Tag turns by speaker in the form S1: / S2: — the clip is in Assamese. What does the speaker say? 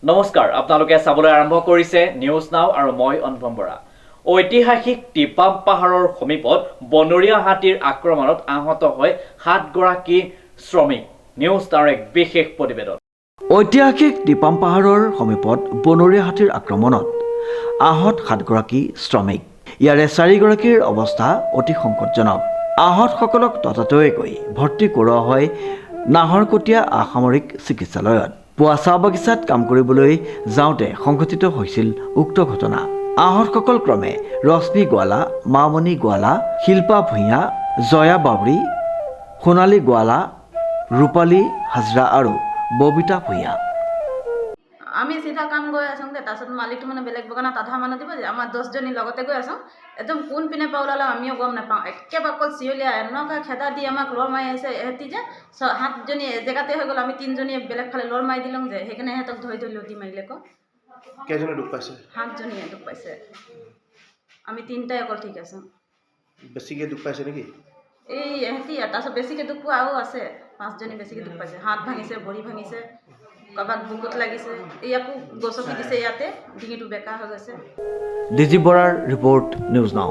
S1: নমস্কাৰ, আপোনালোকে চাবলৈ আৰম্ভ কৰিছে নিউজ নাও আৰু মই অনুপম বৰা। ঐতিহাসিক টিপাম পাহাৰৰ সমীপত বনৰীয়া হাতীৰ আক্ৰমণত আহত হয় 7 গৰাকী শ্ৰমিক। নিউজ নাওৰ এক বিশেষ প্ৰতিবেদন।
S2: ঐতিহাসিক টিপাম পাহাৰৰ সমীপত বনৰীয়া হাতীৰ আক্ৰমণত আহত 7 গৰাকী শ্ৰমিক। ইয়াৰে 4 গৰাকীৰ অৱস্থা অতি সংকটজনক। আহতসকলক ততাতৈয়াকৈ ভৰ্তি কৰোৱা হয় নাহৰকটীয়া আসামৰিক চিকিৎসালয়ত। পুৱা চাহ বাগিচাত কাম কৰিবলৈ যাওঁতে সংঘটিত হৈছিল উক্ত ঘটনা। আহতসকল ক্ৰমে ৰশ্মি গোৱালা, মামণি গোৱালা, শিল্পা ভূঞা, জয়া বাউৰী, সোণালী গোৱালা, ৰূপালী হাজৰা আৰু ববিতা ভূঞা।
S3: আমি চিধা কাম গৈ আছোঁ তাৰপিছত মালিকটো মানে বেলেগ দোকানত আধা মানুহ দিব যে আমাৰ 10জনী লগতে গৈ আছোঁ। একদম কোন পিনে পৰা ওলালে আমিও গম নাপাওঁ। একেবাৰে অকল চিঞলীয়া এনেকুৱা খেদা দি আমাক লৰ মাৰি আহিছে। এহেঁতি যে 7জনী জেগাতে হৈ গ'ল, আমি 3জনীয়ে বেলেগ ফালে লৰ মাৰি দিলোঁ যে সেইকাৰণে সিহঁতক ধৰি লুটি মাৰিলে।
S4: কেইজনে দুখ পাইছে?
S3: 7জনীয়ে দুখ পাইছে। আমি 3টাই অকল ঠিক আছোঁ।
S4: বেছিকৈ দুখ পাইছে নেকি?
S3: এই এহেঁতি তাৰপিছত বেছিকৈ দুখ পোৱা আৰু আছে 5জনী বেছিকৈ দুখ পাইছে। হাত ভাঙিছে, ভৰি ভাঙিছে, কাৰোবাক বুকুত লাগিছে, ইয়াকো গছকি দিছে, ইয়াতে ডিঙিটো বেকা হৈ গৈছে।
S2: ডিজি বৰাৰ ৰিপৰ্ট, নিউজ নাও।